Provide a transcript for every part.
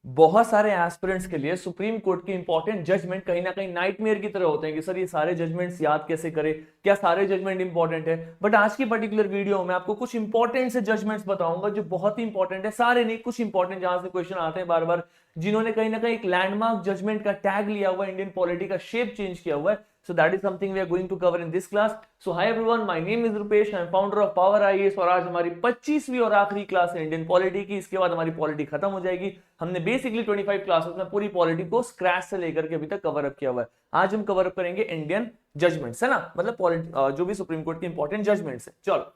बहुत सारे एस्पिरेंट्स के लिए सुप्रीम कोर्ट के इंपॉर्टेंट जजमेंट कहीं ना कहीं नाइटमेयर की तरह होते हैं कि सर ये सारे जजमेंट्स याद कैसे करें, क्या सारे जजमेंट इंपॉर्टेंट है। बट आज की पर्टिकुलर वीडियो में आपको कुछ इंपॉर्टेंट से जजमेंट्स बताऊंगा जो बहुत ही इंपॉर्टेंट है, सारे नहीं कुछ इंपॉर्टेंट जहां से क्वेश्चन आते हैं बार बार, जिन्होंने कहीं ना कहीं एक लैंडमार्क जजमेंट का टैग लिया हुआ है, इंडियन पॉलिटी का शेप चेंज किया हुआ है। So that is something we are going to cover in this class. So hi everyone, my name is Rupesh, I am founder of Power IAS और आज हमारी 25वीं और आखिरी क्लास है इंडियन पॉलिटी की। इसके बाद हमारी पॉलिटी खत्म हो जाएगी। हमने बेसिकली 25 क्लासेस में पूरी पॉलिटी को स्क्रैच से लेकर के अभी तक कवर अप किया हुआ है। आज हम कवर अप करेंगे इंडियन जजमेंट्स, है ना, मतलब पॉलिटी जो भी सुप्रीम कोर्ट के इंपॉर्टेंट जजमेंट्स है। चलो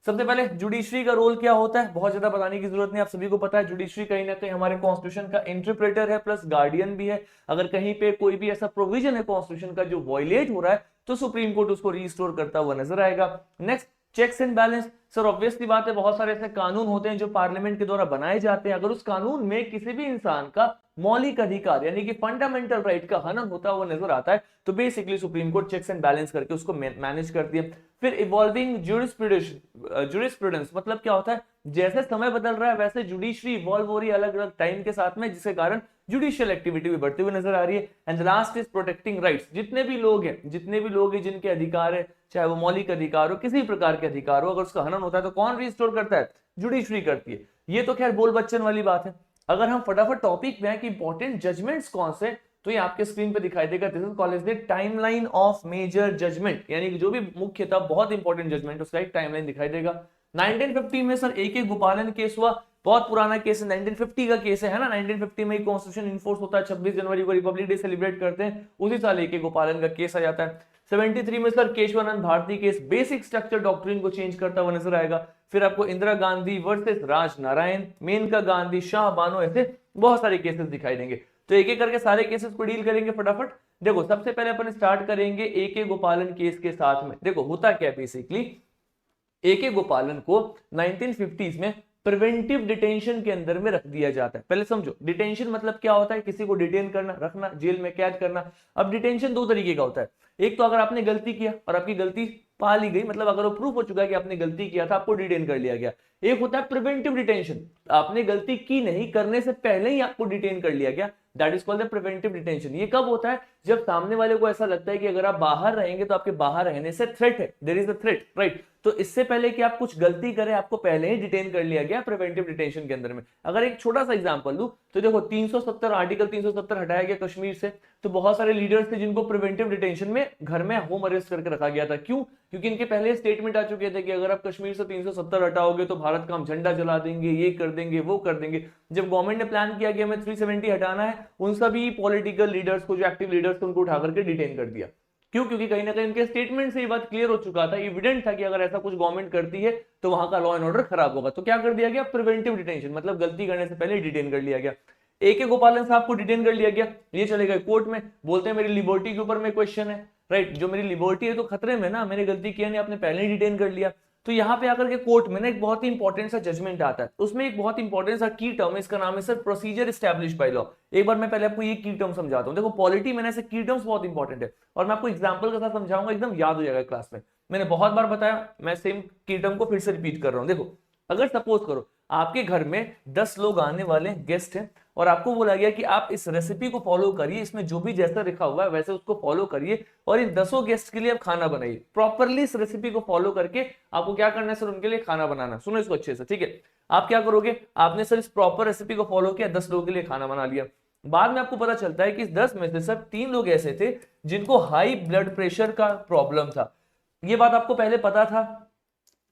सबसे पहले जुडिशरी का रोल क्या होता है, बहुत ज्यादा बताने की जरूरत नहीं, आप सभी को पता है। जुडिशरी कहीं ना कहीं हमारे कॉन्स्टिट्यूशन का इंटरप्रेटर है प्लस गार्डियन भी है। अगर कहीं पे कोई भी ऐसा प्रोविजन है कॉन्स्टिट्यूशन का जो वायलेट हो रहा है तो सुप्रीम कोर्ट उसको रिस्टोर करता हुआ नजर आएगा। Next, checks and balance. Sir obviously बात है, बहुत सारे ऐसे कानून होते हैं जो पार्लियामेंट के द्वारा बनाए जाते हैं, अगर उस कानून में किसी भी इंसान का मौलिक अधिकार यानी कि फंडामेंटल राइट का हनन होता हुआ नजर आता है तो basically Supreme Court checks and balance करके उसको मैनेज करती है। फिर इवॉल्विंग जुरिस्प्रूडेंस मतलब क्या होता है, जैसे समय बदल रहा है वैसे जुडिशरी इवॉल्व हो रही है अलग अलग टाइम के साथ में, जिसके कारण जुडिशियल एक्टिविटी भी बढ़ती हुई नजर आ रही है। And last is protecting rights. जितने भी लोग हैं जिनके अधिकार है, चाहे वो मौलिक अधिकार हो किसी प्रकार के अधिकार हो, अगर उसका हनन होता है तो कौन रिस्टोर करता है, जुडिशरी करती है। ये तो खैर बोल बच्चन वाली बात है। अगर हम फटाफट टॉपिक में है कि इंपॉर्टेंट जजमेंट्स कौन से, तो ये आपके स्क्रीन पे दिखाई देगा। This is called as the timeline of major judgment, यानी कि जो भी मुख्य था बहुत इंपॉर्टेंट जजमेंट उसका एक टाइमलाइन दिखाई देगा। 1950 में सर ए के गोपालन केस हुआ, बहुत पुराना केस है, 1950 का केस है ना। 1950 में कॉन्स्टिट्यूशन इन्फोर्स होता है, 26 जनवरी को रिपब्लिक डे सेलिब्रेट करते हैं, उसी साल ए के गोपालन का केस आ जाता है। 73 में sir Kesavananda Bharati case basic structure doctrine को चेंज करता हुआ नजर आएगा। फिर आपको इंदिरा गांधी वर्सेस राज नारायण, मेनका गांधी, शाह बानो, ऐसे बहुत सारे केसेस दिखाई देंगे। तो एक एक करके सारे केसेस को डील करेंगे फटाफट। देखो सबसे पहले अपन स्टार्ट करेंगे ए के गोपालन केस के साथ में। देखो होता क्या बेसिकली, ए के गोपालन को 1950s में प्रिवेंटिव डिटेंशन के अंदर में रख दिया जाता है। पहले समझो डिटेंशन मतलब क्या होता है, किसी को डिटेन करना, रखना, जेल में कैद करना। अब डिटेंशन दो तरीके का होता है, एक तो अगर आपने गलती किया और आपकी गलती पा ली गई, मतलब अगर वो प्रूफ हो चुका है कि आपने गलती किया था, आपको डिटेन कर लिया गया। एक होता है प्रिवेंटिव डिटेंशन, आपने गलती की नहीं, करने से पहले ही आपको डिटेन कर लिया गया, that is called the preventive detention. ये कब होता है, जब सामने वाले को ऐसा लगता है कि अगर आप बाहर रहेंगे तो आपके बाहर रहने से थ्रेट है, there is a threat, right. तो इससे पहले कि आप कुछ गलती करें आपको पहले ही डिटेन कर लिया गया प्रिवेंटिव डिटेंशन के अंदर में। अगर एक छोटा सा एग्जांपल लूं तो देखो 370 आर्टिकल 370 हटाया गया कश्मीर से, तो बहुत सारे लीडर्स थे जिनको प्रिवेंटिव डिटेंशन में घर में होम अरेस्ट करके रखा गया था। क्यों? क्योंकि इनके पहले स्टेटमेंट आ चुके थे कि अगर आप कश्मीर से 370 हटाओगे तो भारत का हम झंडा जला देंगे, ये कर देंगे, वो कर देंगे। जब गवर्नमेंट ने प्लान किया कि हमें 370 हटाना है, उन सभी पॉलिटिकल लीडर्स को, जो एक्टिव लीडर्स थे, उनको उठा करके डिटेन कर दिया। क्यों? क्योंकि कहीं ना कहीं उनके स्टेटमेंट से ये बात क्लियर हो चुका था, एविडेंट था कि अगर ऐसा कुछ गवर्नमेंट करती है तो वहां का लॉ एंड ऑर्डर खराब होगा। तो क्या कर दिया गया, प्रिवेंटिव डिटेंशन, मतलब गलती करने से पहले डिटेन कर लिया गया। ए के गोपालन साहब को डिटेन कर लिया गया, ये चले गए कोर्ट में, बोलते हैं मेरी लिबर्टी के ऊपर में क्वेश्चन है, राइट, जो मेरी लिबर्टी है तो खतरे में ना, मैंने गलती किया नहीं, आपने पहले ही डिटेन कर लिया। तो यहाँ पे आकर के कोर्ट में ना एक बहुत ही इंपॉर्टेंट सा जजमेंट आता है, उसमें एक बहुत इंपॉर्टेंट सा की टर्म है, इसका नाम है sir procedure established by law. एक बार मैं पहले आपको ये की टर्म समझाता हूँ। देखो पॉलिटी में ऐसे की टर्म्स बहुत इंपॉर्टेंट है और मैं आपको एग्जांपल के साथ समझाऊंगा, एकदम याद हो जाएगा क्लास में। मैंने बहुत बार बताया, मैं सेम की टर्म को फिर से रिपीट कर रहा हूँ। देखो अगर सपोज करो आपके घर में 10 लोग आने वाले गेस्ट हैं और आपको बोला गया कि आप इस रेसिपी को फॉलो करिए, इसमें जो भी जैसा लिखा हुआ है वैसे उसको फॉलो करिए और इन 10 गेस्ट के लिए आप खाना बनाइए। प्रॉपरली इस रेसिपी को फॉलो करके आपको क्या करना है सर, उनके लिए खाना बनाना। सुनो इसको अच्छे से, ठीक है। आप क्या करोगे, आपने सर इस प्रॉपर रेसिपी को फॉलो किया, 10 लोगों के लिए खाना बना लिया। बाद में आपको पता चलता है कि इस 10 में से सर 3 लोग ऐसे थे जिनको हाई ब्लड प्रेशर का प्रॉब्लम था। ये बात आपको पहले पता था,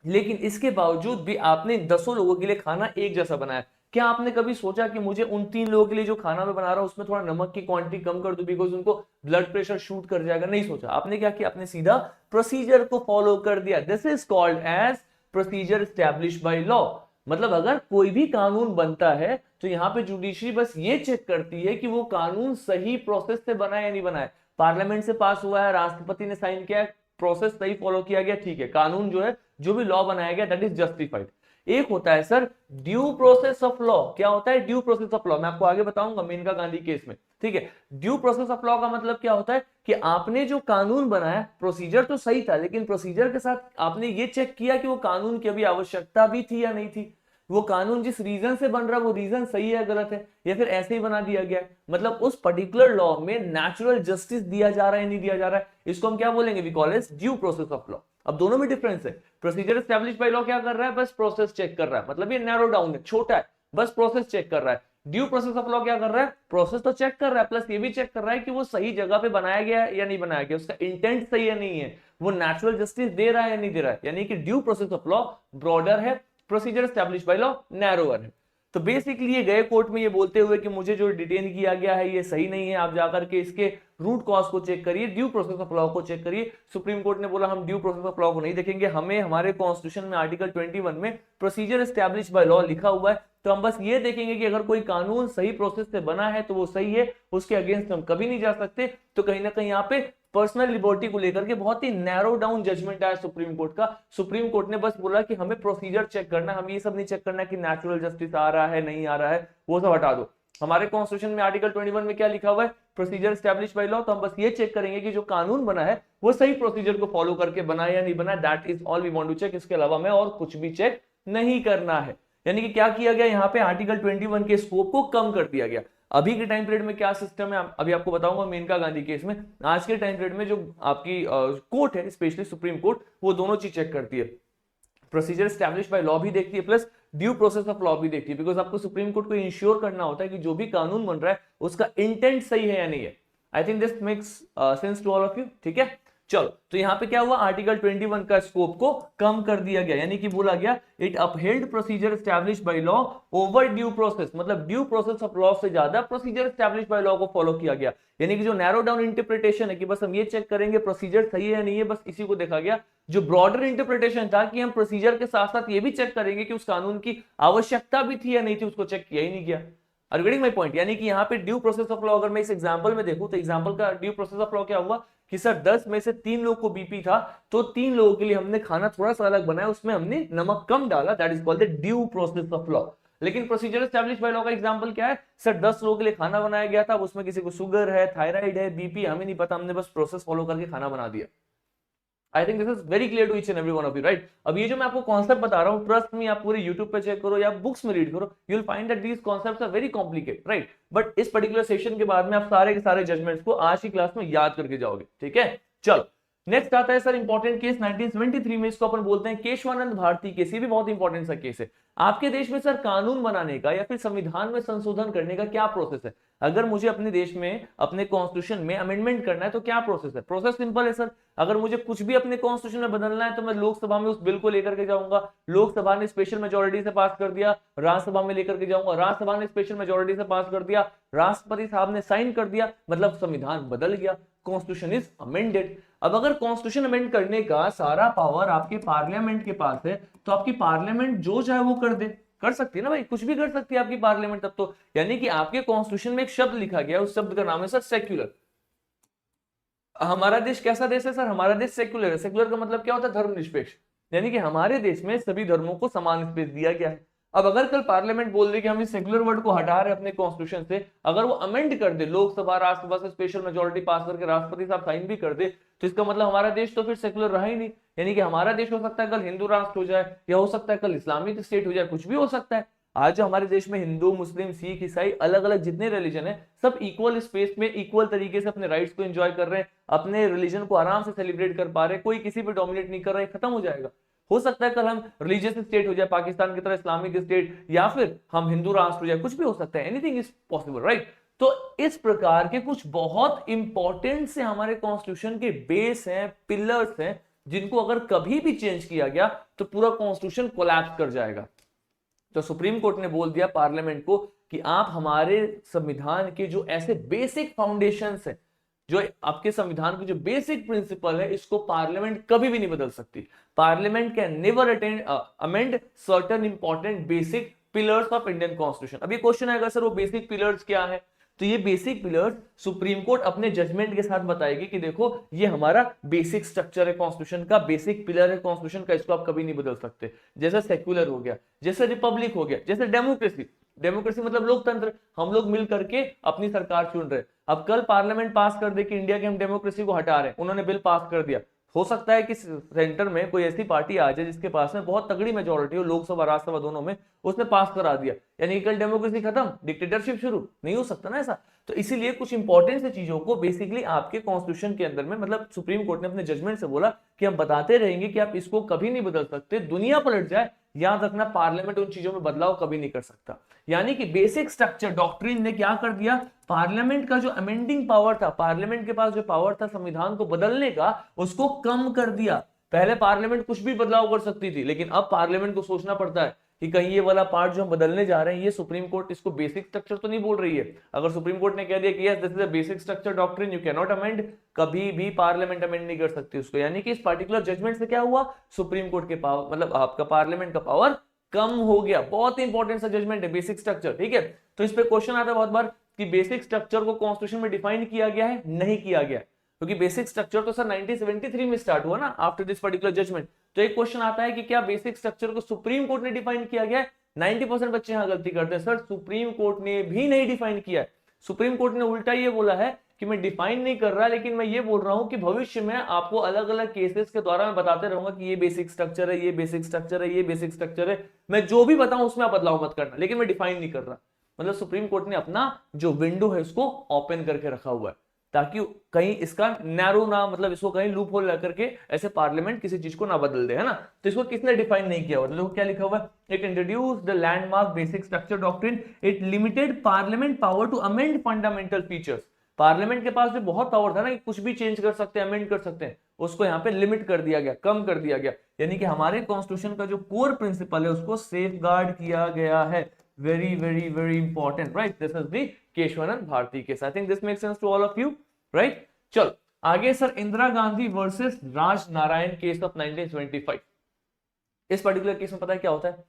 लेकिन इसके बावजूद भी आपने 10 लोगों के लिए खाना एक जैसा बनाया। क्या आपने कभी सोचा कि मुझे उन 3 लोगों के लिए जो खाना मैं बना रहा हूं उसमें थोड़ा नमक की क्वांटिटी कम कर दूं, बिकॉज उनको ब्लड प्रेशर शूट कर जाएगा? नहीं सोचा। आपने क्या किया, आपने सीधा प्रोसीजर को फॉलो कर दिया। This is called as procedure established by law. मतलब अगर कोई भी कानून बनता है तो यहाँ पे जुडिशरी बस ये चेक करती है कि वो कानून सही प्रोसेस से बना है या नहीं बना है। पार्लियामेंट से पास हुआ है, राष्ट्रपति ने साइन किया है, प्रोसेस सही फॉलो किया गया, ठीक है, कानून जो है, जो भी लॉ बनाया गया, दैट इज जस्टिफाइड। एक होता है sir due process of law. क्या होता है ड्यू प्रोसेस ऑफ लॉ, मैं आपको आगे बताऊंगा मेनका गांधी केस में, ठीक है। ड्यू प्रोसेस ऑफ लॉ का मतलब क्या होता है कि आपने जो कानून बनाया, प्रोसीजर तो सही था, लेकिन प्रोसीजर के साथ आपने ये चेक किया कि वो कानून की अभी आवश्यकता भी थी या नहीं थी। वो कानून जिस रीजन से बन रहा है वो रीजन सही है गलत है, या फिर ऐसे ही बना दिया गया है, मतलब उस पर्टिकुलर लॉ में नेचुरल जस्टिस दिया जा रहा है नहीं दिया जा रहा है, इसको हम क्या बोलेंगे, we call it due process of law. अब दोनों में डिफरेंस है। प्रोसीजर एस्टैब्लिश बाय लॉ क्या कर रहा है, बस प्रोसेस चेक कर रहा है, मतलब ये नैरो डाउन है, छोटा है, बस प्रोसेस चेक कर रहा है। ड्यू प्रोसेस ऑफ लॉ क्या कर रहा है, प्रोसेस तो चेक कर रहा है, प्लस ये भी चेक कर रहा है कि वो सही जगह पे बनाया गया है या नहीं बनाया गया, उसका इंटेंट सही है नहीं है, वो नेचुरल जस्टिस दे रहा है या नहीं दे रहा है। यानी कि due process of law broader है, procedure established by law narrower है। तो बेसिकली ये गए कोर्ट में ये बोलते हुए कि मुझे जो डिटेन किया गया है ये सही नहीं है, आप जाकर के इसके रूट कॉज को चेक करिए, ड्यू प्रोसेस ऑफ लॉ को चेक करिए। सुप्रीम कोर्ट ने बोला हम ड्यू प्रोसेस ऑफ लॉ को नहीं देखेंगे, हमें हमारे कॉन्स्टिट्यूशन में आर्टिकल 21 में प्रोसीजर एस्टैब्लिश बाय लॉ लिखा हुआ है, तो हम बस ये देखेंगे कि अगर कोई कानून सही प्रोसेस से बना है तो वो सही है, उसके अगेंस्ट हम कभी नहीं जा सकते। तो कहीं ना कहीं यहाँ पे पर्सनल लिबर्टी को लेकर के बहुत ही नैरो डाउन जजमेंट आया सुप्रीम कोर्ट का। सुप्रीम कोर्ट ने बस बोला कि हमें प्रोसीजर चेक करना, हम ये सब नहीं चेक करना कि नेचुरल जस्टिस आ रहा है नहीं आ रहा है, वो सब हटा दो। हमारे कॉन्स्टिट्यूशन में आर्टिकल 21 में क्या लिखा हुआ है, प्रोसीजर एस्टैब्लिश बाय लॉ, तो हम बस ये चेक करेंगे कि जो कानून बना है वो सही प्रोसीजर को फॉलो करके बना या नहीं बना, that is all we want to check. इसके अलावा हमें और कुछ भी चेक नहीं करना है। यानी कि क्या किया गया, यहाँ पे आर्टिकल 21 के स्कोप को कम कर दिया गया। अभी के टाइम पीरियड में क्या सिस्टम है अभी आपको बताऊंगा मेनका गांधी केस में। आज के टाइम पीरियड में जो आपकी कोर्ट है, स्पेशली सुप्रीम कोर्ट, वो दोनों चीज चेक करती है, प्रोसीजर एस्टैब्लिश बाय लॉ भी देखती है, plus due process of law भी देखती है, बिकॉज आपको सुप्रीम कोर्ट को इंश्योर करना होता है कि जो भी कानून बन रहा है उसका इंटेंट सही है या नहीं है। I think this makes sense to all of you, ठीक है। चलो, तो यहां पे क्या हुआ, आर्टिकल 21 का स्कोप को कम कर दिया गया, यानी कि बोला गया it upheld procedure established by law over due process, मतलब ड्यू प्रोसेस ऑफ लॉ से ज्यादा प्रोसीजर एस्टैब्लिश बाय लॉ को फॉलो किया गया। यानी कि जो नैरो डाउन इंटरप्रिटेशन है कि बस हम ये चेक करेंगे प्रोसीजर सही है या नहीं है, बस इसी को देखा गया। जो ब्रॉडर इंटरप्रिटेशन था कि हम प्रोसीजर के साथ साथ ये भी चेक करेंगे कि उस कानून की आवश्यकता भी थी या नहीं थी, उसको चेक किया ही नहीं गया। Are you getting my point? यानी कि यहाँ पे ड्यू प्रोसेस ऑफ लॉ, अगर मैं इस एग्जांपल में देखूं तो एग्जांपल का ड्यू प्रोसेस ऑफ लॉ क्या हुआ कि सर 10 में से 3 लोग को बीपी था, तो 3 लोगों के लिए हमने खाना थोड़ा सा अलग बनाया, उसमें हमने नमक कम डाला, that is called the due process of law. लेकिन प्रोसीजर एस्टैब्लिश बाय लॉ का एग्जांपल क्या है, सर 10 लोगों के लिए खाना बनाया गया था, उसमें किसी को शुगर है, थायराइड है, बीपी, हमें नहीं पता, हमने बस प्रोसेस फॉलो करके खाना बना दिया। I think this is very clear to each and every one of you, right? अब ये जो मैं आपको कॉन्सेप्ट बता रहा हूँ, ट्रस्ट मी, आप पूरे यूट्यूब पे चेक करो या बुक्स में रीड करो, you will find that these concepts are very complicated, right? But इस पर्टिकुलर सेशन के बाद में आप सारे के सारे जजमेंट्स को आज की क्लास में याद करके जाओगे, ठीक है। चलो, नेक्स्ट आता है सर इंपॉर्टेंट केस 1973 में, इसको अपन बोलते हैं केशवानंद भारती केस। ये भी बहुत इंपॉर्टेंट सा केस है। आपके देश में सर कानून बनाने का या फिर संविधान में संशोधन करने का क्या प्रोसेस है? अगर मुझे अपने देश में अपने कॉन्स्टिट्यूशन में अमेंडमेंट करना है तो क्या प्रोसेस है? प्रोसेस सिंपल है सर। अगर मुझे कुछ भी अपने कॉन्स्टिट्यूशन में बदलना है तो मैं लोकसभा में उस बिल को लेकर के जाऊंगा, लोकसभा ने स्पेशल मेजोरिटी से पास कर दिया, राज्यसभा में लेकर के जाऊंगा, राज्यसभा ने स्पेशल मेजोरिटी से पास कर दिया, राष्ट्रपति साहब ने साइन कर दिया, मतलब संविधान बदल गया, कॉन्स्टिट्यूशन इज अमेंडेड। अब अगर कॉन्स्टिट्यूशन अमेंड करने का सारा पावर आपके पार्लियामेंट के पास है तो आपकी पार्लियामेंट जो चाहे वो कर दे, कर सकती है ना भाई, कुछ भी कर सकती है आपकी पार्लियामेंट तब तो। यानी कि आपके कॉन्स्टिट्यूशन में एक शब्द लिखा गया, उस शब्द का नाम है सर सेक्युलर। हमारा देश कैसा देश है सर? हमारा देश सेक्युलर है। सेक्युलर का मतलब क्या होता है? धर्मनिरपेक्ष। यानी कि हमारे देश में सभी धर्मों को समान स्पेस दिया गया है। अब अगर कल पार्लियामेंट बोल दे कि हम इस सेक्युलर वर्ड को हटा रहे अपने कॉन्स्टिट्यूशन से, अगर वो अमेंड कर दे, लोकसभा राज्यसभा से स्पेशल मेजोरिटी पास करके राष्ट्रपति साहब साइन भी कर दे, तो इसका मतलब हमारा देश तो फिर सेक्युलर रहा ही नहीं। यानी कि हमारा देश हो सकता है कल हिंदू राष्ट्र हो जाए, या हो सकता है कल इस्लामिक स्टेट हो जाए, कुछ भी हो सकता है। आज जो हमारे देश में हिंदू, मुस्लिम, सिख, ईसाई, अलग अलग जितने रिलीजन है, सब इक्वल स्पेस में इक्वल तरीके से अपने राइट्स को एंजॉय कर रहे हैं, अपने रिलीजन को आराम से सेलिब्रेट कर पा रहे हैं, कोई किसी पे डोमिनेट नहीं कर रहा है, खत्म हो जाएगा। हो सकता है कल हम रिलीजियस स्टेट हो जाए पाकिस्तान की तरह, इस्लामिक स्टेट, या फिर हम हिंदू राष्ट्र हो जाए, कुछ भी हो सकता है, एनीथिंग इज पॉसिबल, राइट? तो इस प्रकार के कुछ बहुत इंपॉर्टेंट से हमारे कॉन्स्टिट्यूशन के बेस हैं, पिलर्स हैं, जिनको अगर कभी भी चेंज किया गया तो पूरा कॉन्स्टिट्यूशन कोलैप्स कर जाएगा। तो सुप्रीम कोर्ट ने बोल दिया पार्लियामेंट को कि आप हमारे संविधान के जो ऐसे बेसिक फाउंडेशंस हैं, जो आपके संविधान के जो बेसिक प्रिंसिपल है, इसको पार्लियामेंट कभी भी नहीं बदल सकती। Parliament can never amend certain important basic pillars of Indian constitution. अब ये क्वेश्चन आएगा सर वो बेसिक पिलर्स क्या है? तो ये बेसिक पिलर्स सुप्रीम कोर्ट अपने जजमेंट के साथ बताएगी कि देखो ये हमारा बेसिक स्ट्रक्चर है कॉन्स्टिट्यूशन का, बेसिक पिलर है कॉन्स्टिट्यूशन का, इसको आप कभी नहीं बदल सकते। जैसे सेक्युलर हो गया, जैसे रिपब्लिक हो गया, जैसे डेमोक्रेसी। डेमोक्रेसी मतलब लोकतंत्र, हम लोग मिल करके अपनी सरकार चुन रहे। अब कल पार्लियामेंट पास कर दे कि इंडिया के हम डेमोक्रेसी को हटा रहे हैं, उन्होंने बिल पास कर दिया, हो सकता है कि सेंटर में कोई ऐसी पार्टी आ जाए जिसके पास में बहुत तगड़ी मेजोरिटी हो, लोकसभा राज्यसभा दोनों में, उसने पास करा दिया, यानी कल डेमोक्रेसी खत्म, डिक्टेटरशिप शुरू, नहीं हो सकता ना ऐसा। तो इसीलिए कुछ इंपॉर्टेंट से चीजों को बेसिकली आपके कॉन्स्टिट्यूशन के अंदर में, मतलब सुप्रीम कोर्ट ने अपने जजमेंट से बोला कि हम बताते रहेंगे कि आप इसको कभी नहीं बदल सकते, दुनिया पलट जाए, याद रखना पार्लियामेंट उन चीजों में बदलाव कभी नहीं कर सकता। यानी कि बेसिक स्ट्रक्चर डॉक्ट्रिन ने क्या कर दिया, पार्लियामेंट का जो अमेंडिंग पावर था, पार्लियामेंट के पास जो पावर था संविधान को बदलने का, उसको कम कर दिया। पहले पार्लियामेंट कुछ भी बदलाव कर सकती थी, लेकिन अब पार्लियामेंट को सोचना पड़ता है कि कहीं ये वाला पार्ट जो हम बदलने जा रहे हैं, ये सुप्रीम कोर्ट इसको बेसिक स्ट्रक्चर तो नहीं बोल रही है। अगर सुप्रीम कोर्ट ने कह दिया कि yes this is a basic structure doctrine, you can not amend, कभी भी पार्लियामेंट अमेंड नहीं कर सकती उसको। यानी कि इस पर्टिकुलर जजमेंट से क्या हुआ, सुप्रीम कोर्ट के पावर, मतलब आपका पार्लियामेंट का पावर कम हो गया। बहुत इंपॉर्टेंट सा जजमेंट है, बेसिक स्ट्रक्चर, ठीक है। तो इस पे क्वेश्चन आता है बहुत बार कि बेसिक स्ट्रक्चर को कॉन्स्टिट्यूशन में डिफाइन किया गया है, नहीं किया गया, क्योंकि बेसिक स्ट्रक्चर तो सर 1973 में स्टार्ट हुआ ना, आफ्टर दिस पर्टिकुलर जजमेंट। तो एक क्वेश्चन आता है कि क्या बेसिक स्ट्रक्चर को सुप्रीम कोर्ट ने डिफाइन किया गया है। 90% बच्चे यहां गलती करते हैं, सर सुप्रीम कोर्ट ने भी नहीं डिफाइन किया है। सुप्रीम कोर्ट ने उल्टा ये बोला है कि मैं डिफाइन नहीं कर रहा, लेकिन मैं ये बोल रहा हूं कि भविष्य में आपको अलग अलग केसेस के द्वारा मैं बताते रहूंगा कि ये बेसिक स्ट्रक्चर है, ये बेसिक स्ट्रक्चर है, ये बेसिक स्ट्रक्चर है, मैं जो भी बताऊं उसमें आप बदलाव मत करना, लेकिन मैं डिफाइन नहीं कर रहा। मतलब सुप्रीम कोर्ट ने अपना जो विंडो है उसको ओपन करके रखा हुआ है, ताकि कहीं इसका नैरो ना, मतलब इसको कहीं लूप होल लगा करके ऐसे पार्लियामेंट किसी चीज को ना बदल दे, है ना। तो इसको किसने डिफाइन नहीं किया हुआ, तो देखो क्या लिखा हुआ है, it introduce the landmark basic structure doctrine, it limited parliament power to amend fundamental features. Parliament के पास जो बहुत पावर था ना कि कुछ भी चेंज कर सकते हैं, अमेंड कर सकते हैं, उसको यहाँ पे लिमिट कर दिया गया, कम कर दिया गया। यानी कि हमारे कॉन्स्टिट्यूशन का जो कोर प्रिंसिपल है उसको सेफगार्ड किया गया है। Very very very important, right. This is the Kesavananda Bharati case. I think this makes sense to all of you, right. चलो आगे sir, Indira Gandhi versus Raj Narayan case of 1975। इस पर्टिकुलर केस में पता है क्या होता है,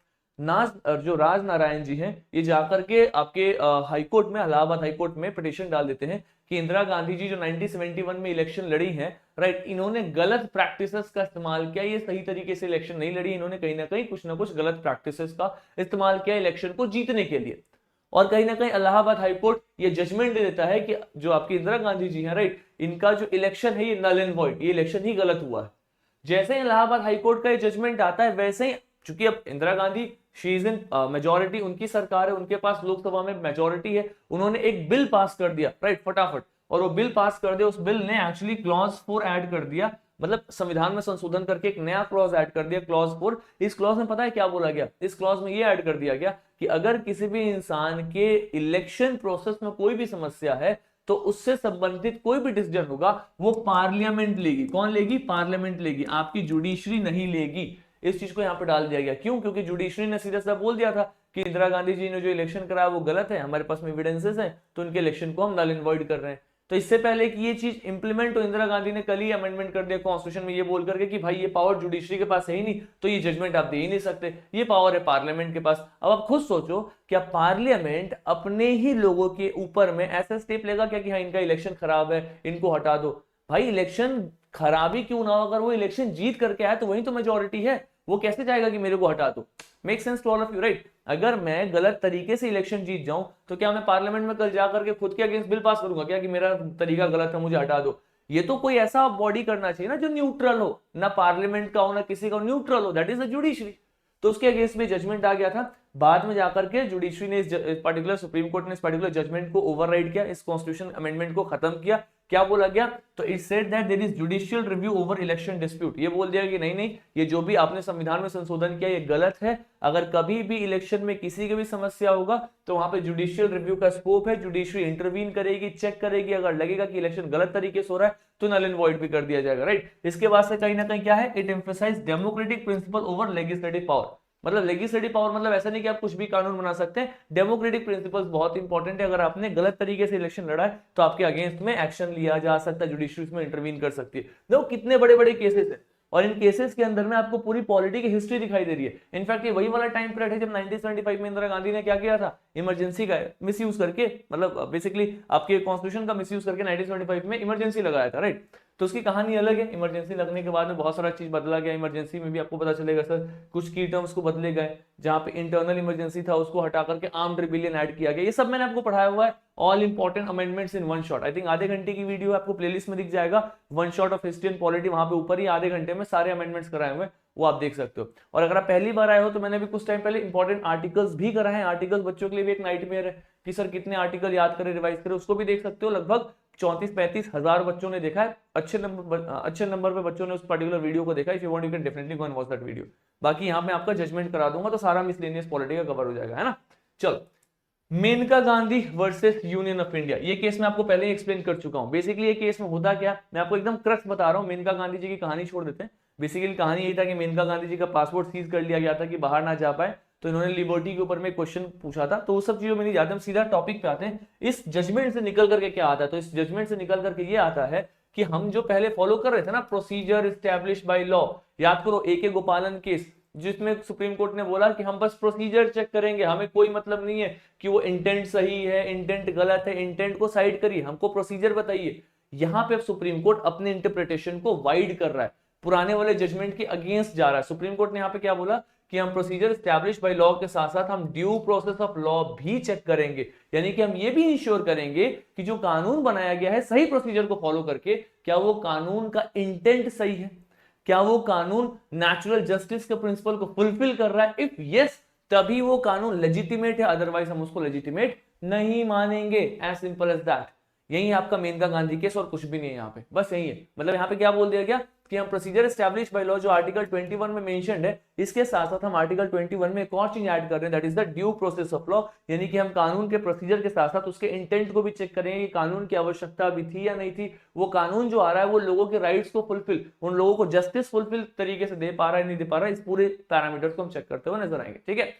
जो राज नारायण जी हैं, ये जाकर के आपके हाईकोर्ट में, इलाहाबाद हाईकोर्ट में पिटीशन डाल देते हैं कि इंदिरा गांधी जी जो 1971 में इलेक्शन लड़ी हैं, राइट, इन्होंने गलत प्रैक्टिसेस का इस्तेमाल किया, ये सही तरीके से इलेक्शन नहीं लड़ी, इन्होंने कहीं ना कहीं कुछ ना कुछ गलत प्रैक्टिसेस का इस्तेमाल किया इलेक्शन को जीतने के लिए। और कहीं ना कहीं इलाहाबाद हाईकोर्ट ये जजमेंट दे देता है कि जो आपकी इंदिरा गांधी जी हैं, राइट, इनका जो इलेक्शन है ये नल एंड वॉइड, ये इलेक्शन ही गलत हुआ है। जैसे ही इलाहाबाद हाईकोर्ट का ये जजमेंट आता है, वैसे ही चूंकि अब Indira Gandhi she is in majority, उनकी सरकार है, उनके पास लोकसभा में मेजोरिटी है, उन्होंने एक बिल पास कर दिया, राइट, फटाफट, और वो बिल पास कर दिया। उस बिल ने एक्चुअली क्लॉज 4 ऐड कर दिया, मतलब संविधान में संशोधन करके एक नया क्लॉज ऐड कर दिया, क्लॉज 4। इस क्लॉज में पता है क्या बोला गया, इस क्लॉज में ये ऐड कर दिया गया कि अगर किसी भी इंसान के इलेक्शन प्रोसेस में कोई भी समस्या है तो उससे संबंधित कोई भी डिसीजन होगा वो पार्लियामेंट लेगी। कौन लेगी, पार्लियामेंट लेगी, आपकी जुडिशरी नहीं लेगी। इस चीज को यहाँ पे डाल दिया गया, क्यों, क्योंकि जुडिशरी ने सीधा सीधा बोल दिया था कि इंदिरा गांधी जी ने जो इलेक्शन कराया वो गलत है, हमारे पास में एविडेंसेस हैं, तो उनके इलेक्शन को हम नल एंड वॉइड कर रहे हैं। तो इससे पहले कि ये चीज इंप्लीमेंट हो, इंदिरा गांधी ने कल ही अमेंडमेंट कर दिया कॉन्स्टिट्यूशन में, ये बोल करके कि भाई ये पावर जुडिशरी के पास है ही नहीं, तो ये जजमेंट आप दे ही नहीं सकते, ये पावर है पार्लियामेंट के पास। अब आप खुद सोचो, क्या पार्लियामेंट अपने ही लोगों के ऊपर में ऐसा स्टेप लेगा क्या कि हाँ इनका इलेक्शन खराब है, इनको हटा दो। भाई इलेक्शन खराबी क्यों ना हो, अगर वो इलेक्शन जीत करके आया तो वही तो मेजोरिटी है, वो कैसे जाएगा कि मेरे को हटा दो। Make sense to all of you, right. अगर मैं गलत तरीके से इलेक्शन जीत जाऊं तो क्या मैं पार्लियामेंट में कल जाकर के खुद के अगेंस्ट बिल पास करूंगा क्या कि मेरा तरीका गलत है, मुझे हटा दो। ये तो कोई ऐसा बॉडी करना चाहिए ना जो न्यूट्रल हो, ना पार्लियामेंट का हो ना किसी का, न्यूट्रल हो, दैट इज द जुडिशरी। तो उसके अगेंस्ट में जजमेंट आ गया था। बाद में जाकर के जुडिशरी ने इस पर्टिकुलर सुप्रीम कोर्ट ने इस पर्टिकुलर जजमेंट को ओवरराइड किया, इस कॉन्स्टिट्यूशन अमेंडमेंट को खत्म किया। क्या बोला गया, तो it said that there is judicial review over election dispute. ये बोल दिया कि नहीं नहीं, ये जो भी आपने संविधान में संशोधन किया ये गलत है, अगर कभी भी इलेक्शन में किसी की भी समस्या होगा तो वहां पे जुडिशियल रिव्यू का स्कोप है, जुडिशरी इंटरवीन करेगी, चेक करेगी, अगर लगेगा कि इलेक्शन गलत तरीके से हो रहा है तो नल एंड वॉइड भी कर दिया जाएगा, राइट। इसके बाद से कहीं ना कहीं क्या है, it emphasize democratic principle over legislative power. मतलब लेजिस्लेटिव पावर मतलब ऐसा नहीं कि आप कुछ भी कानून बना सकते हैं, डेमोक्रेटिक प्रिंसिपल्स बहुत इंपॉर्टेंट है। अगर आपने गलत तरीके से इलेक्शन लड़ा है तो आपके अगेंस्ट में एक्शन लिया जा सकता है, जुडिशरी में इंटरवीन कर सकती है। देखो कितने बड़े बड़े केसेस है, और इन केसेस के अंदर में आपको पूरी पॉलिटी की हिस्ट्री दिखाई दे रही है। इनफैक्ट ये वही वाला टाइम पीरियड है जब 1975 में इंदिरा गांधी ने क्या किया था, इमरजेंसी का मिसयूज करके, मतलब बेसिकली आपके कॉन्स्टिट्यूशन का मिसयूज करके 1975 में इमरजेंसी लगाया था, राइट। तो उसकी कहानी अलग है। इमरजेंसी लगने के बाद में बहुत सारा चीज बदला गया, इमरजेंसी में भी आपको पता चलेगा सर कुछ की टर्म्स को बदले गए, जहां पे इंटरनल इमरजेंसी था उसको हटा करके आर्म्ड रिबेलियन ऐड किया गया। ये सब मैंने आपको पढ़ाया हुआ है, all important amendments in one shot. I think आधे घंटे की वीडियो आपको प्लेलिस्ट में दिख जाएगा, one shot of history and polity, वहां पे ऊपर ही आधे घंटे में सारे अमेंडमेंट्स कराए हुए हैं, वो आप देख सकते हो। और अगर आप पहली बार आए हो तो मैंने भी कुछ टाइम पहले इंपॉर्टेंट आर्टिकल्स भी कराए हैं। आर्टिकल्स बच्चों के लिए भी एक नाइटमेयर है कि सर कितने आर्टिकल याद करें, रिवाइज करें, उसको भी देख सकते हो। लगभग 34-35 हजार बच्चों ने देखा है, अच्छे नंबर पे बच्चों ने उस पर्टिकुलर वीडियो को देखा है। If you want you can definitely go and watch that video. बाकी यहाँ मैं आपका जजमेंट करा दूंगा तो सारा मिसलेनियस पॉलिटी का कवर हो जाएगा, है ना। चलो, Maneka Gandhi versus union of India, ये केस मैं आपको पहले ही एक्सप्लेन कर चुका हूं। बेसिकली ये केस में होता क्या, मैं आपको एकदम क्रक्स बता रहा हूं। मेनका गांधी जी की कहानी छोड़ देते हैं। बेसिकली कहानी यही था कि मेनका गांधी जी का पासपोर्ट सीज कर लिया गया था कि बाहर ना जा पाए, तो इन्होंने लिबर्टी के ऊपर में क्वेश्चन पूछा था। तो वो सब चीजों में नहीं जाते, हम सीधा टॉपिक पे आते हैं। इस जजमेंट से निकल करके क्या आता है, तो इस जजमेंट से निकल करके ये आता है कि हम जो पहले फॉलो कर रहे थे ना, प्रोसीजर एस्टैब्लिश बाय लॉ, याद करो AK गोपालन केस, जिसमें सुप्रीम कोर्ट ने बोला कि हम बस प्रोसीजर चेक करेंगे, हमें कोई मतलब नहीं है कि वो इंटेंट सही है इंटेंट गलत है, इंटेंट को साइड करिए, हमको प्रोसीजर बताइए। यहां पे अब सुप्रीम कोर्ट अपने इंटरप्रिटेशन को वाइड कर रहा है, पुराने वाले जजमेंट के अगेंस्ट जा रहा है। सुप्रीम कोर्ट ने यहाँ पे क्या बोला कि हम प्रोसीजर स्टैब्लिश बाय लॉ के साथ साथ हम ड्यू प्रोसेस ऑफ लॉ भी चेक करेंगे, यानी कि हम ये भी इंश्योर करेंगे कि जो कानून बनाया गया है सही प्रोसीजर को फॉलो करके, क्या वो कानून का इंटेंट सही है, क्या वो कानून नेचुरल जस्टिस के प्रिंसिपल को फुलफिल कर रहा है। इफ यस, तभी वो कानून लेजिटिमेट है, अदरवाइज हम उसको लेजिटिमेट नहीं मानेंगे। As simple as that. यही आपका मेनका गांधी केस और कुछ भी नहीं है यहाँ पे, बस यही है। मतलब यहाँ पे क्या बोल दिया गया कि हम प्रोसीजर एस्टैब्लिश बाय लॉ जो आर्टिकल 21 में मेंशन्ड है, इसके साथ साथ हम आर्टिकल 21 में एक और चीज ऐड कर रहे हैं, that is the due process of law, यानी कि हम कानून के प्रोसीजर के साथ साथ उसके इंटेंट को भी चेक करेंगे कि कानून की आवश्यकता भी थी या नहीं थी, वो कानून जो आ रहा है वो लोगों के राइट्स को फुलफिल, उन लोगों को जस्टिस फुलफिल तरीके से दे पा रहा है नहीं दे पा रहा है, इस पूरे पैरामीटर्स को हम चेक करते हुए नजर आएंगे। ठीक है,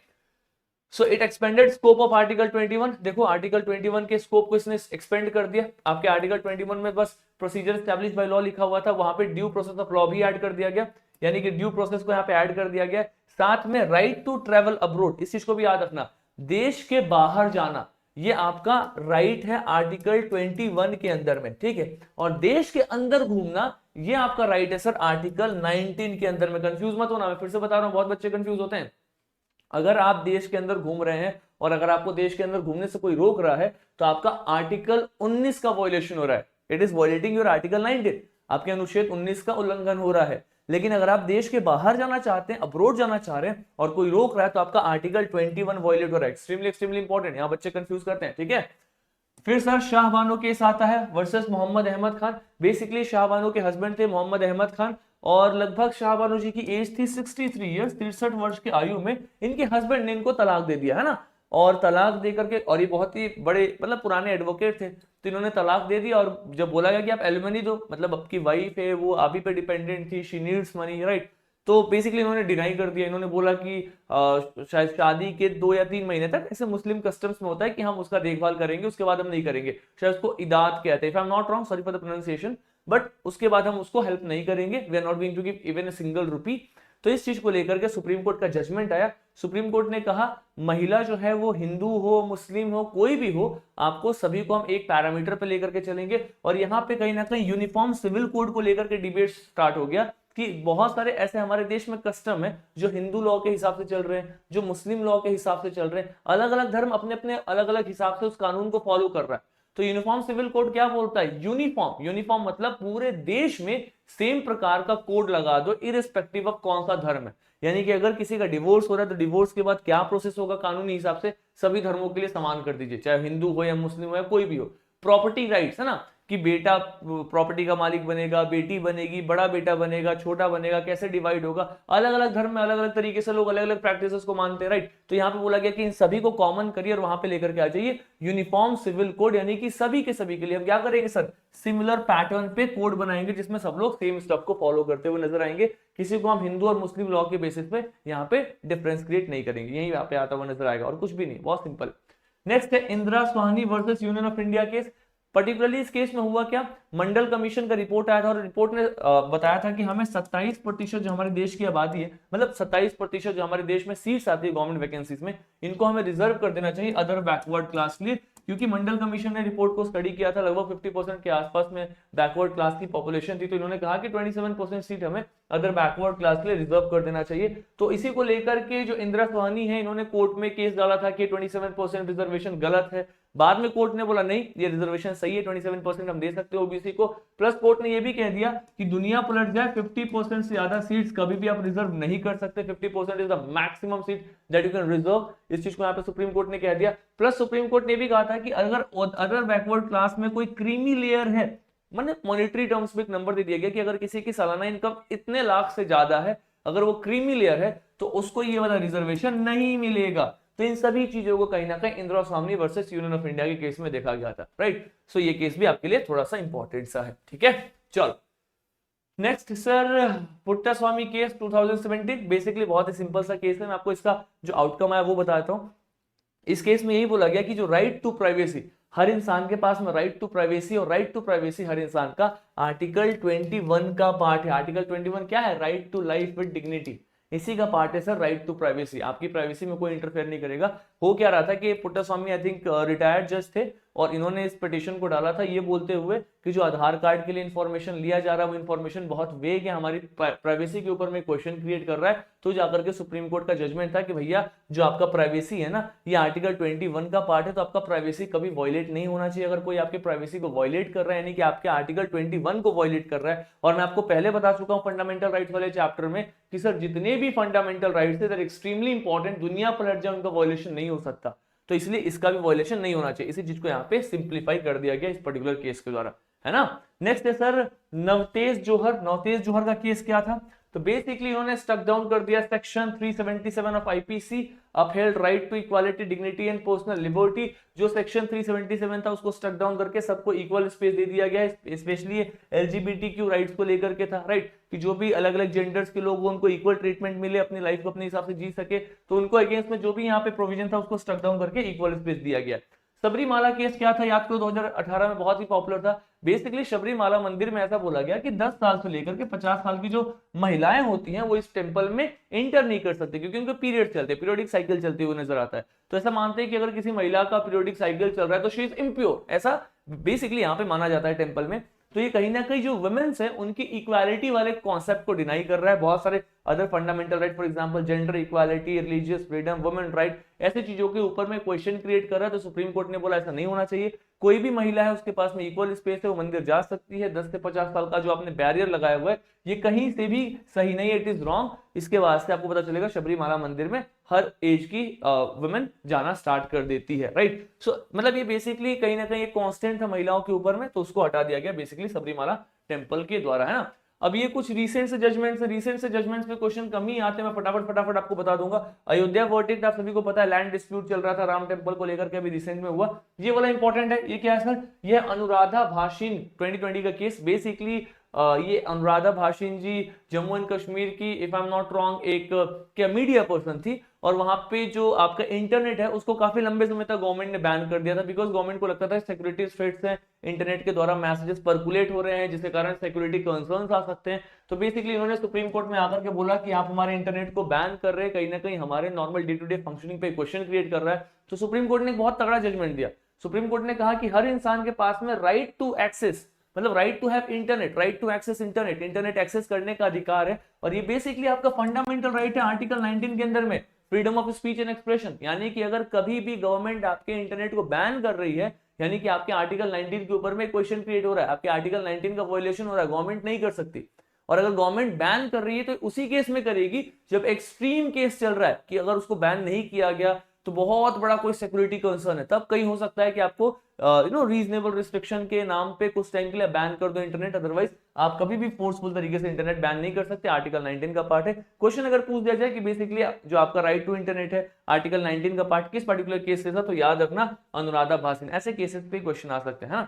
so it expanded scope of article 21। देखो आर्टिकल 21 के स्कोप को इसने एक्सपेंड कर दिया। आपके आर्टिकल 21 में बस प्रोसीजर एस्टैब्लिश बाय लॉ लिखा हुआ था, वहां पे ड्यू प्रोसेस ऑफ लॉ भी ऐड कर दिया गया, यानी कि ड्यू प्रोसेस को यहाँ पे ऐड कर दिया गया। साथ में राइट टू ट्रेवल अब्रोड, इस चीज को भी याद रखना, देश के बाहर जाना ये आपका राइट है आर्टिकल 21 के अंदर में। ठीक है, और देश के अंदर घूमना ये आपका राइट है सर आर्टिकल 19 के अंदर में। कंफ्यूज मत होना, मैं फिर से बता रहा हूं, बहुत बच्चे कंफ्यूज होते हैं। अगर आप देश के अंदर घूम रहे हैं और अगर आपको देश के अंदर घूमने से कोई रोक रहा है तो आपका आर्टिकल 19 का वायलेशन हो रहा है, it is violating your article 19, आपके अनुच्छेद 19 का उल्लंघन हो रहा है। लेकिन अगर आप देश के बाहर जाना चाहते हैं, अब्रोड जाना चाह रहे हैं और कोई रोक रहा है तो आपका आर्टिकल 21 वायलेट हो रहा है। एक्सट्रीमली इंपॉर्टेंट, यहां बच्चे कंफ्यूज करते हैं। ठीक है, फिर सर शाह बानो केस आता है वर्सेस मोहम्मद अहमद खान। बेसिकली शाह बानो के हस्बैंड थे मोहम्मद अहमद खान, और लगभग शाह बानो जी की एज थी 63 ईयर्स, 63 वर्ष की आयु में इनके हस्बैंड ने इनको तलाक दे दिया, है ना। और तलाक दे करके, और ये बहुत ही बड़े मतलब पुराने एडवोकेट थे, तो इन्होंने तलाक दे दी। और जब बोला गया कि आप एलिमनी दो, मतलब आपकी वाइफ है वो आप ही पे डिपेंडेंट थी, शी नीड्स मनी, राइट, तो बेसिकली इन्होंने डिनाई कर दिया। इन्होंने बोला कि शायद शादी के 2 या 3 महीने तक, ऐसे मुस्लिम कस्टम्स में होता है कि हम उसका देखभाल करेंगे, उसके बाद हम नहीं करेंगे, शायद उसको इदात कहते हैं, if I am not wrong, sorry for the pronunciation, but उसके बाद हम उसको हेल्प नहीं करेंगे, we are not going to give even a single rupee. तो इस चीज को लेकर के सुप्रीम कोर्ट का जजमेंट आया। सुप्रीम कोर्ट ने कहा महिला जो है वो हिंदू हो मुस्लिम हो कोई भी हो, आपको सभी को हम एक पैरामीटर पे लेकर के चलेंगे। और यहाँ पे कहीं ना कहीं यूनिफॉर्म सिविल कोड को लेकर के डिबेट स्टार्ट हो गया कि बहुत सारे ऐसे हमारे देश में कस्टम है जो हिंदू लॉ के हिसाब से चल रहे हैं, जो मुस्लिम लॉ के हिसाब से चल रहे हैं, अलग अलग धर्म अपने अपने अलग अलग हिसाब से उस कानून को फॉलो कर रहा है। तो यूनिफॉर्म सिविल कोड क्या बोलता है, यूनिफॉर्म मतलब पूरे देश में सेम प्रकार का कोड लगा दो इरिस्पेक्टिव ऑफ कौन सा धर्म है। यानी कि अगर किसी का डिवोर्स हो रहा है तो डिवोर्स के बाद क्या प्रोसेस होगा कानूनी हिसाब से सभी धर्मों के लिए समान कर दीजिए, चाहे हिंदू हो या मुस्लिम हो या कोई भी हो। प्रॉपर्टी राइट्स है ना, कि बेटा प्रॉपर्टी का मालिक बनेगा, बेटी बनेगी, बड़ा बेटा बनेगा, छोटा बनेगा, कैसे डिवाइड होगा, अलग अलग धर्म में अलग अलग तरीके से लोग अलग अलग प्रैक्टिसेस को मानते हैं, राइट। तो यहाँ पे बोला गया कि इन सभी को कॉमन करिए और वहां पे लेकर के आ जाइए यूनिफॉर्म सिविल कोड, यानी कि सभी के सभी के लिए हम क्या करेंगे सर, सिमिलर पैटर्न पे कोड बनाएंगे जिसमें सब लोग सेम स्टफ को फॉलो करते हुए नजर आएंगे। किसी को हम हिंदू और मुस्लिम लॉ के बेसिस पे यहाँ पे डिफरेंस क्रिएट नहीं करेंगे, यही यहाँ पे आता हुआ नजर आएगा और कुछ भी नहीं, बहुत सिंपल। नेक्स्ट है Indira Swani versus union of India case. Particularly इस केस में हुआ क्या, मंडल कमीशन का रिपोर्ट आया था और रिपोर्ट ने बताया था कि हमें 27% जो हमारे देश की आबादी है, मतलब 27% जो हमारे देश में सीट्स आती है गवर्नमेंट वैकेंसीज में, इनको हमें रिजर्व कर देना चाहिए अदर बैकवर्ड क्लास के लिए, क्योंकि मंडल कमीशन ने रिपोर्ट को स्टडी किया था, लगभग 50% के आसपास में बैकवर्ड क्लास की पॉपुलेशन थी, तो इन्होंने कहा कि 27% सीट हमें अदर बैकवर्ड क्लास के लिए रिजर्व कर देना चाहिए। तो इसी को लेकर के जो इंदिरा स्वानी है, इन्होंने कोर्ट में केस डाला था कि 27% रिजर्वेशन गलत है। बाद में कोर्ट ने बोला नहीं, ये रिजर्वेशन सही है, 27% हम दे सकते हो ओबीसी को। प्लस कोर्ट ने ये भी कह दिया कि दुनिया पलट जाए, 50% से ज्यादा सीट्स कभी भी आप रिजर्व नहीं कर सकते, 50% is the maximum seat that you can reserve. इस चीज को यहाँ पे सुप्रीम कोर्ट ने कह दिया। प्लस सुप्रीम कोर्ट ने भी कहा था कि अगर अदर बैकवर्ड क्लास में कोई क्रीमी लेयर है, मतलब मॉनेटरी टर्म्स में एक नंबर दे दिया गया कि अगर किसी की सालाना इनकम इतने लाख से ज्यादा है, अगर वो क्रीमी लेयर है, तो उसको ये वाला रिजर्वेशन नहीं मिलेगा। तो इन सभी चीजों को कहीं ना कहीं इंदिरा स्वामी वर्सेस यूनियन ऑफ इंडिया के केस में देखा गया था, राइट। सो ये केस भी आपके लिए थोड़ा सा इंपॉर्टेंट सा है, ठीक है। चलो नेक्स्ट सर, पुट्टा स्वामी केस 2017, बेसिकली बहुत ही सिंपल सा केस है, मैं आपको इसका जो आउटकम है वो बताता हूं। इस केस में यही बोला गया कि जो राइट टू प्राइवेसी, हर इंसान के पास में राइट टू प्राइवेसी, और राइट टू प्राइवेसी हर इंसान का आर्टिकल 21 का पार्ट है। आर्टिकल 21 क्या है, right to life with dignity, इसी का पार्ट है सर राइट टू प्राइवेसी। आपकी प्राइवेसी में कोई इंटरफेयर नहीं करेगा। हो क्या रहा था कि पुट्टा स्वामी आई थिंक रिटायर्ड जज थे, और इन्होंने इस पिटीशन को डाला था ये बोलते हुए कि जो आधार कार्ड के लिए इंफॉर्मेशन लिया जा रहा है वो इंफॉर्मेशन बहुत वेग है, हमारी प्राइवेसी के ऊपर में क्वेश्चन क्रिएट कर रहा है। तो जाकर के सुप्रीम कोर्ट का जजमेंट था कि भैया जो आपका प्राइवेसी है ना, ये आर्टिकल 21 का पार्ट है, तो आपका प्राइवेसी कभी वायलेट नहीं होना चाहिए। अगर कोई आपके प्राइवेसी को वायलेट कर रहा है, यानी कि आपके आर्टिकल 21 को वायलेट कर रहा है, और मैं आपको पहले बता चुका हूं फंडामेंटल राइट्स वाले चैप्टर में कि सर जितने भी फंडामेंटल राइट्स है एक्सट्रीमली इंपॉर्टेंट, दुनिया पलट जाए उनका वायलेशन नहीं हो सकता, तो इसलिए इसका भी वायलेशन नहीं होना चाहिए। इसी चीज को यहाँ पे सिंप्लीफाई कर दिया गया इस पर्टिकुलर केस के द्वारा, है ना। नेक्स्ट है सर नवतेज जोहर। नवतेज जोहर का केस क्या था, तो बेसिकली इन्होंने स्टक डाउन कर दिया section 377 of IPC, upheld right to equality dignity and personal liberty. जो सेक्शन 377 था उसको स्टक डाउन करके सबको इक्वल स्पेस दे दिया गया है, स्पेशली एलजीबीटीक्यू राइट्स को लेकर के था, राइट, कि जो भी अलग अलग जेंडर्स के लोग उनको इक्वल ट्रीटमेंट मिले, अपनी लाइफ को अपने हिसाब से जी सके, तो उनको अगेंस्ट में जो भी यहाँ पे प्रोविजन था उसको स्टक डाउन करके इक्वल स्पेस दिया गया। सबरीमाला केस क्या था, याद करो 2018 में बहुत ही पॉपुलर था। बेसिकली सबरीमाला मंदिर में ऐसा बोला गया कि 10 साल से लेकर के 50 साल की जो महिलाएं होती हैं वो इस टेंपल में एंटर नहीं कर सकती, क्योंकि उनके पीरियड चलते हैं, पीरियोडिक साइकिल चलते हुए नजर आता है। तो ऐसा मानते हैं कि अगर किसी महिला का पीरियोडिक साइकिल चल रहा है तो शी इज इम्प्योर, ऐसा बेसिकली यहाँ पे माना जाता है टेंपल में। तो ये कहीं ना कहीं जो वुमेन्स है उनकी इक्वालिटी वाले कॉन्सेप्ट को डिनाई कर रहा है। बहुत सारे other fundamental right, for example gender equality, religious freedom, women right, ऐसी चीजों के ऊपर में क्वेश्चन क्रिएट कर रहा है। तो सुप्रीम कोर्ट ने बोला ऐसा नहीं होना चाहिए, कोई भी महिला है उसके पास में इक्वल स्पेस है, वो मंदिर जा सकती है। 10 से 50 साल का जो आपने बैरियर लगाया हुआ है ये कहीं से भी सही नहीं है, इट इज रॉन्ग। इसके वास्ते आपको पता चलेगा सबरीमाला मंदिर में हर एज की वुमेन जाना स्टार्ट कर देती है, राइट। सो मतलब ये बेसिकली कहीं ना कहीं एक कांस्टेंट था महिलाओं के ऊपर में, तो उसको हटा दिया गया बेसिकली सबरीमाला टेंपल के द्वारा, है ना। अब ये कुछ रीसेंट से जजमेंट्स है, रीसेंट से जजमेंट्स में क्वेश्चन कम ही आते हैं, मैं फटाफट आपको बता दूंगा। अयोध्या वर्डिक्ट आप सभी को पता है, लैंड डिस्प्यूट चल रहा था राम टेंपल को लेकर के, अभी रिसेंट में हुआ। ये वाला इंपॉर्टेंट है, ये क्या है सर, ये अनुराधा भाषिन 2020 का केस। बेसिकली ये अनुराधा भाषिन जी जम्मू एंड कश्मीर की, if I am not wrong, एक क्या मीडिया पर्सन थी, और वहां पे जो आपका इंटरनेट है उसको काफी लंबे समय तक गवर्नमेंट ने बैन कर दिया था, बिकॉज गवर्नमेंट को लगता था सिक्योरिटी थ्रेट्स हैं, इंटरनेट के द्वारा मैसेजेस पर्कुलेट हो रहे हैं जिसके कारण सिक्योरिटी कंसर्न्स आ सकते हैं। तो बेसिकली इन्होंने सुप्रीम कोर्ट में आकर के बोला कि आप हमारे इंटरनेट को बैन कर रहे हैं, कहीं ना कहीं हमारे normal day to day functioning पे क्वेश्चन क्रिएट कर रहा है। तो सुप्रीम कोर्ट ने एक बहुत तगड़ा जजमेंट दिया। सुप्रीम कोर्ट ने कहा कि हर इंसान के पास में राइट टू एक्सेस, मतलब right to have internet, right to access internet, internet access करने का अधिकार है, और ये बेसिकली आपका फंडामेंटल राइट है आर्टिकल 19 के अंदर में, freedom of speech and expression. यानी कि अगर कभी भी गवर्नमेंट आपके इंटरनेट को बैन कर रही है, यानी कि आपके आर्टिकल 19 के ऊपर में क्वेश्चन क्रिएट हो रहा है, आपके आर्टिकल 19 का वायलेशन हो रहा है, गवर्नमेंट नहीं कर सकती। और अगर गवर्नमेंट बैन कर रही है तो उसी केस में करेगी जब एक्सट्रीम केस चल रहा है, कि अगर उसको बैन नहीं किया गया तो बहुत बड़ा कोई सिक्योरिटी कंसर्न है, तब कहीं हो सकता है कि आपको रीजनेबल रिस्ट्रिक्शन के नाम पे कुछ टाइम के लिए बैन कर दो इंटरनेट, अदरवाइज आप कभी भी फोर्सफुल तरीके से इंटरनेट बैन नहीं कर सकते। आर्टिकल 19 का पार्ट है। क्वेश्चन अगर पूछ दिया जाए कि बेसिकली जो आपका राइट टू इंटरनेट है आर्टिकल 19 का पार्ट किस पर्टिकुलर केस से था, तो याद रखना अनुराधा भाषिन, ऐसे केसेस पे क्वेश्चन आ सकते हैं।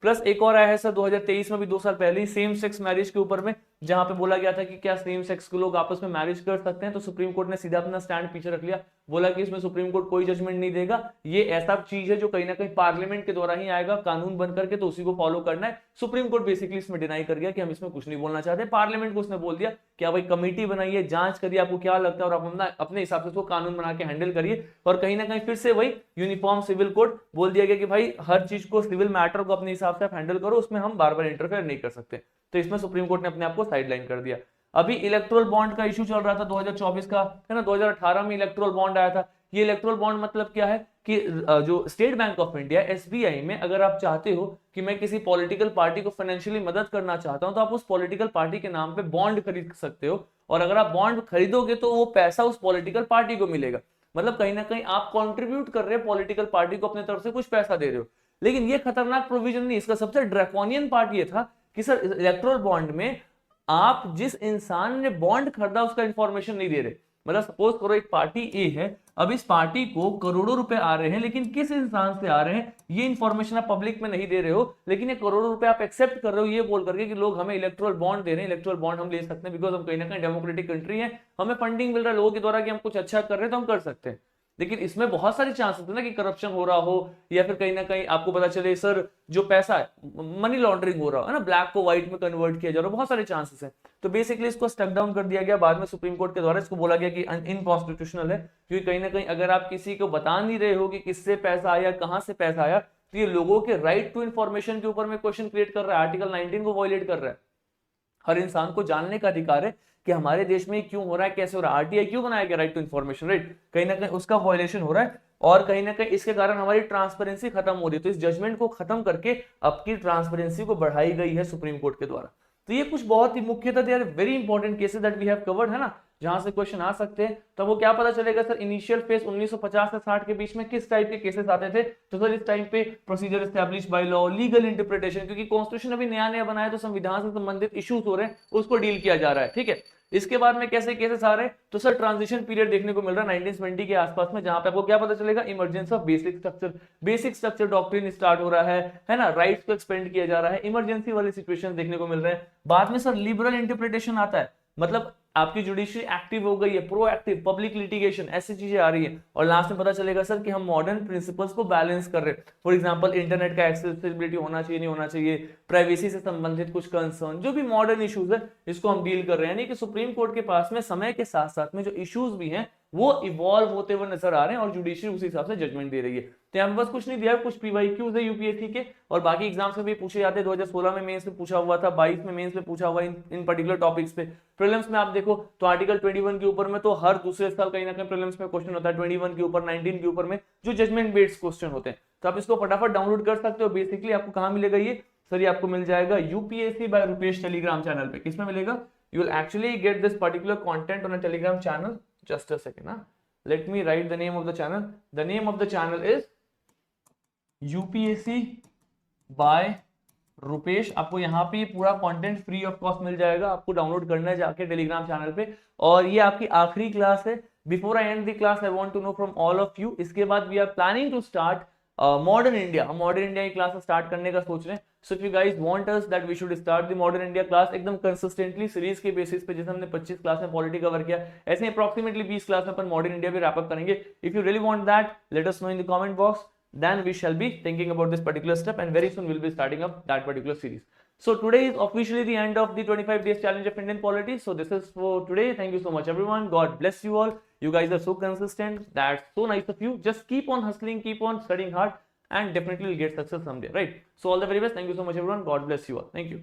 प्लस एक और आया है सर 2023 में भी, 2 साल पहले ही, सेम सेक्स मैरिज के ऊपर में, जहां पे बोला गया था कि क्या सेम सेक्स के लोग आपस में मैरिज कर सकते हैं। तो सुप्रीम कोर्ट ने सीधा अपना स्टैंड पीछे रख लिया, बोला कि इसमें सुप्रीम कोर्ट कोई जजमेंट नहीं देगा, ये ऐसा चीज है जो कहीं ना कहीं पार्लियामेंट के द्वारा ही आएगा कानून बन करके, तो उसी को फॉलो करना है। सुप्रीम कोर्ट बेसिकली इसमें डिनाई कर गया कि हम इसमें कुछ नहीं बोलना चाहते। पार्लियामेंट को उसने बोल दिया कि भाई कमेटी बनाइए, जांच करिए आपको क्या लगता है और आप अपने हिसाब से उसको कानून बना के हैंडल करिए। और कहीं ना कहीं फिर से वही यूनिफॉर्म सिविल कोड बोल दिया गया कि भाई हर चीज को, सिविल मैटर को अपने हिसाब से आप हैंडल करो, उसमें हम बार बार इंटरफेयर नहीं कर सकते। तो इसमें सुप्रीम कोर्ट ने अपने आप को साइडलाइन कर दिया। अभी इलेक्ट्रल बॉन्ड का इशू चल रहा था 2024 का, है ना, 2018 में इलेक्ट्रल बॉन्ड आया था। ये इलेक्ट्रल बॉन्ड मतलब क्या है कि जो state bank of India SBI में अगर आप चाहते हो कि मैं किसी पॉलिटिकल पार्टी को फाइनेंशियली मदद करना चाहता हूं, तो आप उस पॉलिटिकल पार्टी के नाम पे बॉन्ड खरीद सकते हो, और अगर आप बॉन्ड खरीदोगे तो वो पैसा उस पॉलिटिकल पार्टी को मिलेगा। मतलब कहीं ना कहीं आप कंट्रीब्यूट कर रहे हो पॉलिटिकल पार्टी को, अपने तरफ से कुछ पैसा दे रहे हो। लेकिन ये खतरनाक प्रोविजन नहीं, इसका सबसे ड्रैकोनियन पार्ट ये था कि सर इलेक्ट्रल बॉन्ड में आप जिस इंसान ने बॉन्ड खरीदा उसका इंफॉर्मेशन नहीं दे रहे। मतलब सपोज करो एक पार्टी ए है, अब इस पार्टी को करोड़ों रुपए आ रहे हैं, लेकिन किस इंसान से आ रहे हैं ये इंफॉर्मेशन आप पब्लिक में नहीं दे रहे हो, लेकिन ये करोड़ों रुपए आप एक्सेप्ट कर रहे हो ये बोल करके कि लोग हमें इलेक्ट्रल बॉन्ड दे रहे हैं, इलेक्ट्रल बॉन्ड हम ले सकते हैं बिकॉज हम कहीं ना कहीं डेमोक्रेटिक कंट्री है, हमें फंडिंग मिल रहा है लोगों के द्वारा कि हम कुछ अच्छा कर रहे हैं तो हम कर सकते हैं। लेकिन इसमें बहुत सारी चांसेस है ना कि करप्शन हो रहा हो, या फिर कहीं ना कहीं आपको पता चले सर जो पैसा है मनी लॉन्ड्रिंग हो रहा है ना, ब्लैक को व्हाइट में कन्वर्ट किया जा रहा है, बहुत सारे चांसेस है। तो बेसिकली इसको स्टक डाउन कर दिया गया, बाद में सुप्रीम कोर्ट के द्वारा इसको बोला गया कि इनकॉन्स्टिट्यूशनल है, क्योंकि कहीं ना कहीं अगर आप किसी को बता नहीं रहे हो कि किससे पैसा आया, कहां से पैसा आया, तो ये लोगों के राइट टू इन्फॉर्मेशन के ऊपर में क्वेश्चन क्रिएट कर रहा है, आर्टिकल 19 को वॉयलेट कर रहा है। हर इंसान को जानने का अधिकार है कि हमारे देश में क्यों हो रहा है, कैसे हो रहा है, आरटीआई क्यों बनाया गया, राइट टू इन्फॉर्मेशन, राइट, कहीं ना कहीं उसका वायलेशन हो रहा है, और कहीं ना कहीं इसके कारण हमारी ट्रांसपेरेंसी खत्म हो रही है। तो इस जजमेंट को खत्म करके आपकी ट्रांसपेरेंसी को बढ़ाई गई है सुप्रीम कोर्ट के द्वारा। तो ये कुछ बहुत ही मुख्यतः they are very important cases that we have covered, है ना, जहां से क्वेश्चन आ सकते हैं। तो वो क्या पता चलेगा सर, इनिशियल फेज 1950 से 60 के बीच में किस टाइप के केसेस आते थे, तो सर इस टाइम पे procedure established by law, legal interpretation, क्योंकि कॉन्स्टिट्यूशन अभी नया नया बनाया तो संविधान से संबंधित इश्यूज हो रहे हैं, उसको डील किया जा रहा है, ठीक है। इसके बाद में कैसे केसेस आ रहे हैं, तो सर ट्रांजिशन पीरियड देखने को मिल रहा है 1920 के आसपास में, जहां पे आपको क्या पता चलेगा, emergency of basic structure doctrine start हो रहा है ना, राइट्स को एक्सपेंड किया जा रहा है, इमरजेंसी वाले सिचुएशन देखने को मिल रहे हैं। बाद में सर लिबरल इंटरप्रिटेशन आता है, मतलब आपकी जुडिशरी एक्टिव हो गई है, प्रोएक्टिव, पब्लिक लिटिगेशन, ऐसी चीजें आ रही है। और लास्ट में पता चलेगा सर कि हम मॉडर्न प्रिंसिपल्स को बैलेंस कर रहे हैं, फॉर एग्जांपल इंटरनेट का एक्सेसिबिलिटी होना चाहिए, नहीं होना चाहिए, प्राइवेसी से संबंधित कुछ कंसर्न, जो भी मॉडर्न इश्यूज है इसको हम डील कर रहे हैं। यानी कि सुप्रीम कोर्ट के पास में समय के साथ साथ में जो इश्यूज भी हैं वो इवॉल्व होते हुए नजर आ रहे हैं, और जुडिशरी उसी हिसाब से जजमेंट दे रही है। तो यहाँ बस कुछ नहीं दिया, कुछ पीवाईक्यूज है यूपीएससी के, और बाकी एग्जाम्स में भी पूछे जाते हैं। 2016 में मेंस में पूछा हुआ था, 22 में मेंस में पूछा हुआ इन पर्टिकुलर टॉपिक्स पे। प्रीलिम्स में आप देखो तो आर्टिकल 21 के ऊपर में तो हर दूसरे साल कहीं ना कहीं प्रीलिम्स में क्वेश्चन होता है, 21 के ऊपर, 19 के ऊपर में जो जजमेंट बेस्ड क्वेश्चन होते हैं। तो आप इसको फटाफट डाउनलोड कर सकते हो। बेसिकली आपको कहाँ मिलेगा ये सर, ये आपको मिल जाएगा UPSC by Rupesh Telegram channel पे। किसमें मिलेगा, you will actually get this particular content on a Telegram channel. Just a second ना, let me write the name of the channel. The name of the channel is UPSC by Rupesh. आपको यहाँ पे पूरा content free of cost मिल जाएगा, आपको download करना है जाके टेलीग्राम चैनल पे। और ये आपकी आखिरी क्लास है। Before I end the class I want to know from all of you, इसके बाद we are planning to start modern India. हम मॉडर्न इंडिया की क्लास स्टार्ट करने का सोच रहे हैं। So if you guys want us that we should start the modern India class एकदम कंसिस्टेंटली सीरीज के बेसिस पे, जैसे हमने 25 क्लास में पॉलिटी कवर किया, ऐसे ही अप्रॉक्सिमेटली 20 क्लास में अपन मॉडर्न इंडिया भी रैप अप करेंगे। If you really want that, let us know in the comment box, then we shall be thinking about this particular step, and very soon we'll be starting up that particular series. So today is officially the end of the 25 days challenge of Indian polity. So this is for today. Thank you so much everyone. God bless you all. You guys are so consistent. That's so nice of you. Just keep on hustling, keep on studying hard, and definitely you'll get success someday, right? So all the very best. Thank you so much everyone. God bless you all. Thank you.